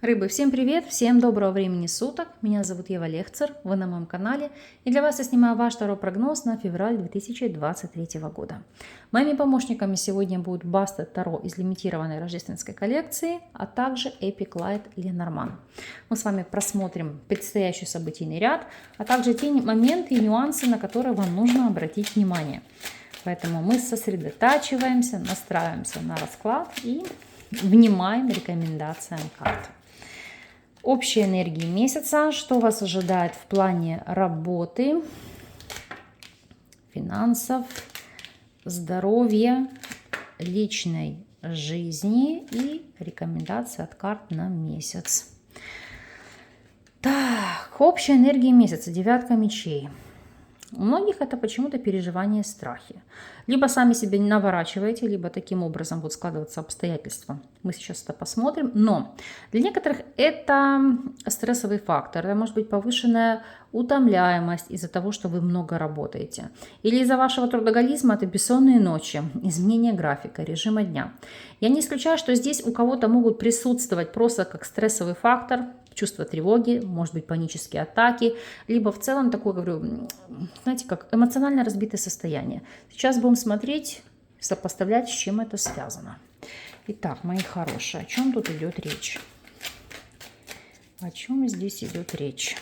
Рыбы, всем привет, всем доброго времени суток. Меня зовут Ева Лехцер, вы на моем канале. И для вас я снимаю ваш второй прогноз на февраль 2023 года. Моими помощниками сегодня будут Баста Таро из лимитированной рождественской коллекции, а также Epic Light Ленорман. Мы с вами просмотрим предстоящий событийный ряд, а также те моменты и нюансы, на которые вам нужно обратить внимание. Поэтому мы сосредотачиваемся, настраиваемся на расклад и внимаем рекомендациям карт. Общие энергии месяца, что вас ожидает в плане работы, финансов, здоровья, личной жизни и рекомендации от карт на месяц. Так, общая энергия месяца, девятка мечей. У многих это почему-то переживание страхи. Либо сами себе наворачиваете, либо таким образом будут складываться обстоятельства. Мы сейчас это посмотрим. Но для некоторых это стрессовый фактор. Это может быть повышенная утомляемость из-за того, что вы много работаете. Или из-за вашего трудоголизма это бессонные ночи, изменение графика, режима дня. Я не исключаю, что здесь у кого-то могут присутствовать просто как стрессовый фактор, чувство тревоги, может быть панические атаки, либо в целом такое, говорю, знаете, как эмоционально разбитое состояние. Сейчас будем смотреть, сопоставлять, с чем это связано. Итак, мои хорошие, о чем тут идет речь? О чем здесь идет речь?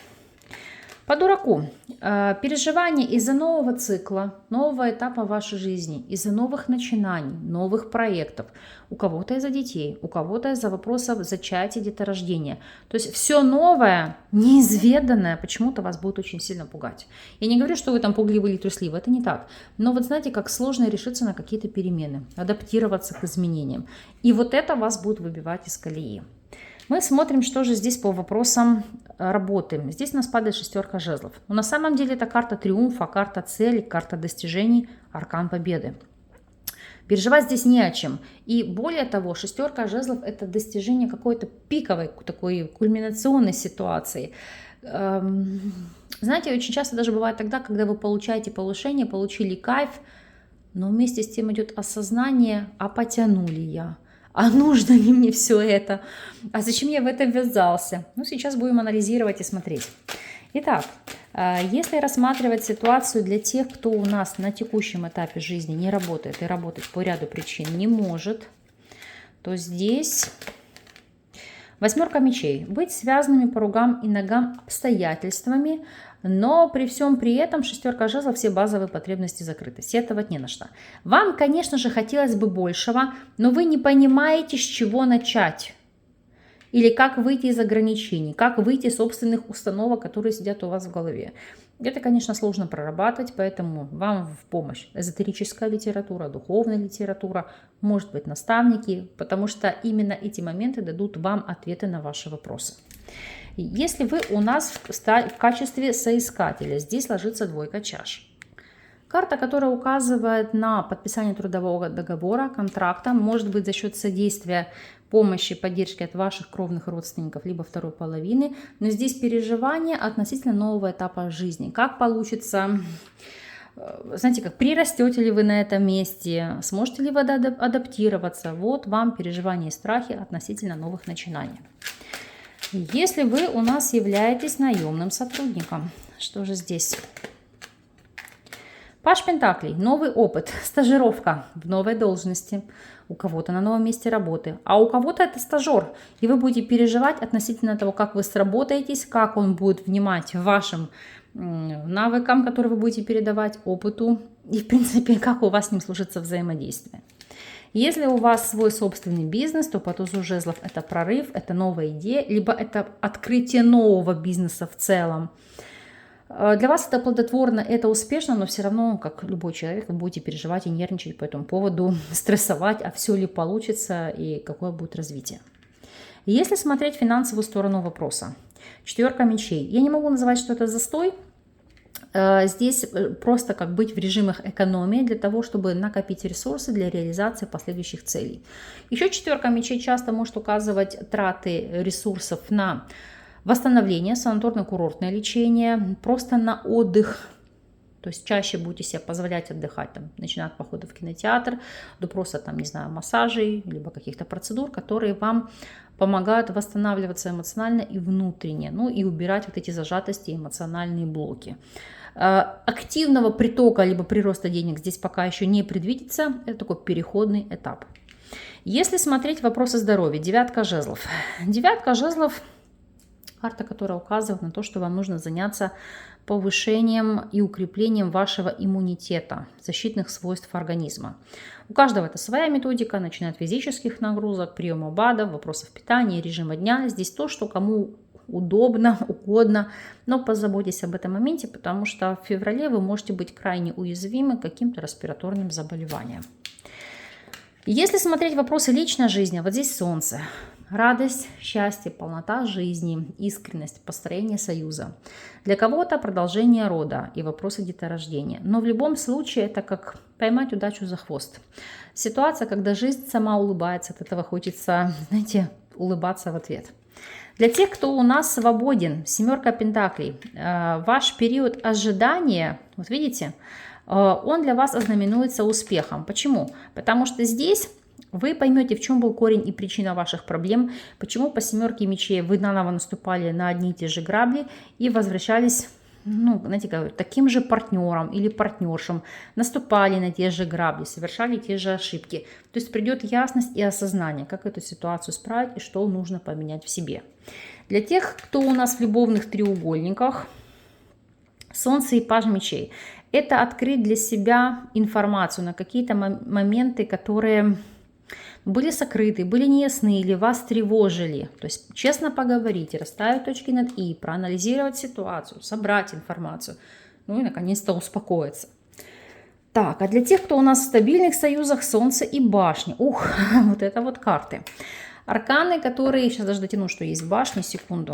По дураку. Переживания из-за нового цикла, нового этапа вашей жизни, из-за новых начинаний, новых проектов. У кого-то из-за детей, у кого-то из-за вопросов зачатия, деторождения. То есть все новое, неизведанное почему-то вас будет очень сильно пугать. Я не говорю, что вы там пугливы или трусливы, это не так. Но вот знаете, как сложно решиться на какие-то перемены, адаптироваться к изменениям. И вот это вас будет выбивать из колеи. Мы смотрим, что же здесь по вопросам работы. Здесь у нас падает шестерка жезлов. Но на самом деле это карта триумфа, карта цели, карта достижений, аркан победы. Переживать здесь не о чем. И более того, шестерка жезлов – это достижение какой-то пиковой, такой кульминационной ситуации. Знаете, очень часто даже бывает тогда, когда вы получаете повышение, получили кайф, но вместе с тем идет осознание, а потяну ли я? А нужно ли мне все это? А зачем я в это ввязался? Ну, сейчас будем анализировать и смотреть. Итак, если рассматривать ситуацию для тех, кто у нас на текущем этапе жизни не работает и работать по ряду причин не может, то здесь восьмерка мечей. Быть связанными по ругам и ногам обстоятельствами, но при всем при этом шестерка жезлов, все базовые потребности закрыты. Сетовать не на что. Вам, конечно же, хотелось бы большего, но вы не понимаете, с чего начать. Или как выйти из ограничений, как выйти из собственных установок, которые сидят у вас в голове. Это, конечно, сложно прорабатывать, поэтому вам в помощь эзотерическая литература, духовная литература, может быть, наставники, потому что именно эти моменты дадут вам ответы на ваши вопросы. Если вы у нас в качестве соискателя, здесь ложится двойка чаш. Карта, которая указывает на подписание трудового договора, контракта, может быть за счет содействия, помощи, поддержки от ваших кровных родственников, либо второй половины. Но здесь переживания относительно нового этапа жизни. Как получится, знаете, как прирастете ли вы на этом месте, сможете ли вы адаптироваться. Вот вам переживания и страхи относительно новых начинаний. Если вы у нас являетесь наемным сотрудником, что же здесь? Паж Пентаклей, новый опыт, стажировка в новой должности, у кого-то на новом месте работы, а у кого-то это стажер, и вы будете переживать относительно того, как вы сработаетесь, как он будет внимать вашим навыкам, которые вы будете передавать, опыту, и в принципе, как у вас с ним сложится взаимодействие. Если у вас свой собственный бизнес, то по тузу жезлов это прорыв, это новая идея, либо это открытие нового бизнеса в целом. Для вас это плодотворно, это успешно, но все равно, как любой человек, вы будете переживать и нервничать по этому поводу, стрессовать, а все ли получится и какое будет развитие. Если смотреть финансовую сторону вопроса, четверка мечей. Я не могу называть, что это застой. Здесь просто как быть в режимах экономии для того, чтобы накопить ресурсы для реализации последующих целей. Еще четверка мечей часто может указывать траты ресурсов на восстановление, санаторно-курортное лечение, просто на отдых, То есть чаще будете себе позволять отдыхать, там, начиная от похода в кинотеатр, до просто, там, не знаю, массажей, либо каких-то процедур, которые вам помогают восстанавливаться эмоционально и внутренне, ну и убирать вот эти зажатости, эмоциональные блоки. Активного притока либо прироста денег здесь пока еще не предвидится, это такой переходный этап. Если смотреть вопросы здоровья, девятка жезлов. Девятка жезлов – карта, которая указывает на то, что вам нужно заняться повышением и укреплением вашего иммунитета, защитных свойств организма. У каждого это своя методика, начиная от физических нагрузок, приема БАДов, вопросов питания, режима дня. Здесь то, что кому удобно, угодно, но позаботьтесь об этом моменте, потому что в феврале вы можете быть крайне уязвимы к каким-то респираторным заболеваниям. Если смотреть вопросы личной жизни, вот здесь Солнце. Радость, счастье, полнота жизни, искренность, построение союза. Для кого-то продолжение рода и вопросы деторождения. Но в любом случае это как поймать удачу за хвост. Ситуация, когда жизнь сама улыбается, от этого хочется, знаете, улыбаться в ответ. Для тех, кто у нас свободен, семерка пентаклей, ваш период ожидания, вот видите, он для вас ознаменуется успехом. Почему? Потому что здесь вы поймете, в чем был корень и причина ваших проблем, почему по семерке мечей вы наново наступали на одни и те же грабли и возвращались, ну, знаете, как, таким же партнером или партнершем, наступали на те же грабли, совершали те же ошибки. То есть придет ясность и осознание, как эту ситуацию исправить и что нужно поменять в себе. Для тех, кто у нас в любовных треугольниках, Солнце и Паж мечей, это открыть для себя информацию на какие-то моменты, которые были сокрыты, были неясны или вас тревожили. То есть честно поговорить, расставить точки над «и», проанализировать ситуацию, собрать информацию, ну и наконец-то успокоиться. Так, а для тех, кто у нас в стабильных союзах, Солнце и башни. Ух, вот это вот карты. Арканы, которые, сейчас даже дотяну, что есть башни, секунду,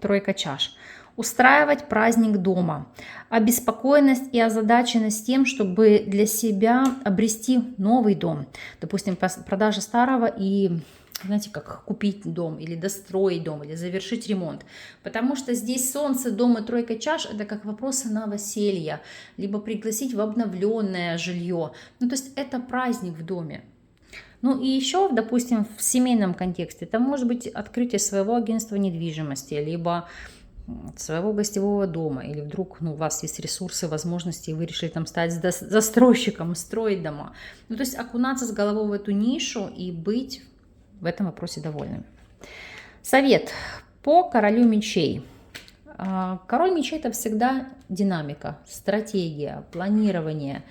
тройка чаш. Устраивать праздник дома, обеспокоенность и озадаченность тем, чтобы для себя обрести новый дом. Допустим, продажа старого и, знаете, как купить дом, или достроить дом, или завершить ремонт. Потому что здесь Солнце, дом и тройка чаш – это как вопросы на новоселье, либо пригласить в обновленное жилье. Ну, то есть это праздник в доме. Ну и еще, допустим, в семейном контексте, это может быть открытие своего агентства недвижимости, либо своего гостевого дома, или вдруг у вас есть ресурсы, возможности, и вы решили там стать застройщиком, строить дома. Ну, то есть окунаться с головой в эту нишу и быть в этом вопросе довольным. Совет по королю мечей. Король мечей – это всегда динамика, стратегия, планирование.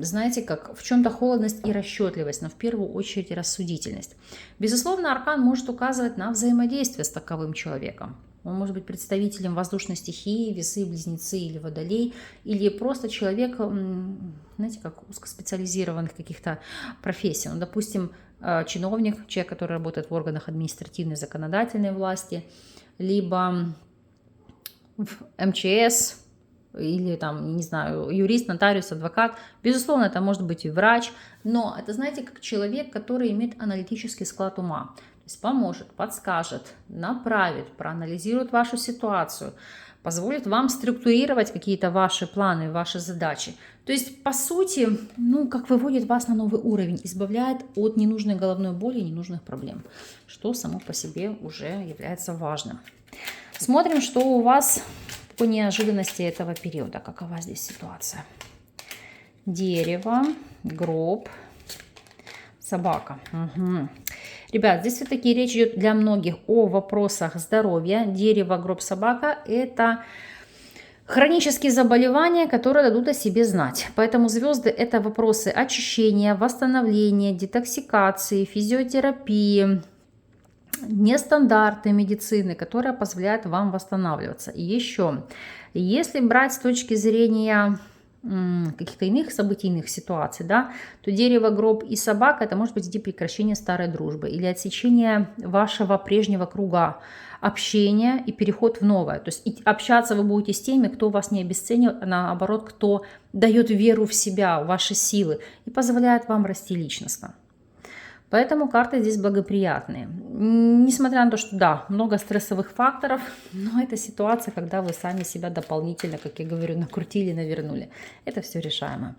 Знаете, как в чем-то холодность и расчетливость, но в первую очередь рассудительность. Безусловно, аркан может указывать на взаимодействие с таковым человеком. Он может быть представителем воздушной стихии, весы, близнецы или водолей, или просто человек, знаете, как узкоспециализированных каких-то профессий. Ну, допустим, чиновник, человек, который работает в органах административной, законодательной власти, либо в МЧС, или там, не знаю, юрист, нотариус, адвокат. Безусловно, это может быть и врач, но это, знаете, как человек, который имеет аналитический склад ума. То есть поможет, подскажет, направит, проанализирует вашу ситуацию, позволит вам структурировать какие-то ваши планы, ваши задачи. То есть, по сути, ну, как выводит вас на новый уровень, избавляет от ненужной головной боли и ненужных проблем, что само по себе уже является важным. Смотрим, что у вас по неожиданности этого периода. Какова здесь ситуация? Дерево, гроб, собака. Угу. Ребят, здесь все-таки речь идет для многих о вопросах здоровья. Дерево, гроб, собака – это хронические заболевания, которые дадут о себе знать. Поэтому звезды – это вопросы очищения, восстановления, детоксикации, физиотерапии, нестандартной медицины, которая позволяет вам восстанавливаться. И еще, если брать с точки зрения каких-то иных событийных ситуаций, да, то дерево, гроб и собака – это может быть идти прекращение старой дружбы или отсечение вашего прежнего круга общения и переход в новое. То есть общаться вы будете с теми, кто вас не обесценивает, а наоборот, кто дает веру в себя, в ваши силы и позволяет вам расти личностно. Поэтому карты здесь благоприятные. Несмотря на то, что да, много стрессовых факторов, но это ситуация, когда вы сами себя дополнительно, как я говорю, накрутили, навернули. Это все решаемо.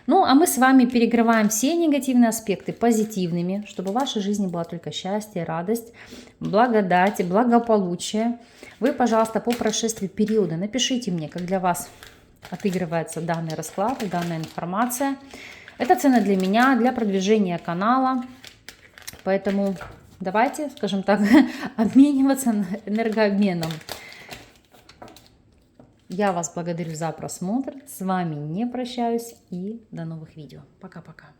Ну, а мы с вами перекрываем все негативные аспекты позитивными, чтобы в вашей жизни была только счастье, радость, благодать, благополучие. Вы, пожалуйста, по прошествии периода напишите мне, как для вас отыгрывается данный расклад и данная информация. Это ценно для меня, для продвижения канала. Поэтому давайте, скажем так, обмениваться энергообменом. Я вас благодарю за просмотр. С вами не прощаюсь и до новых видео. Пока-пока.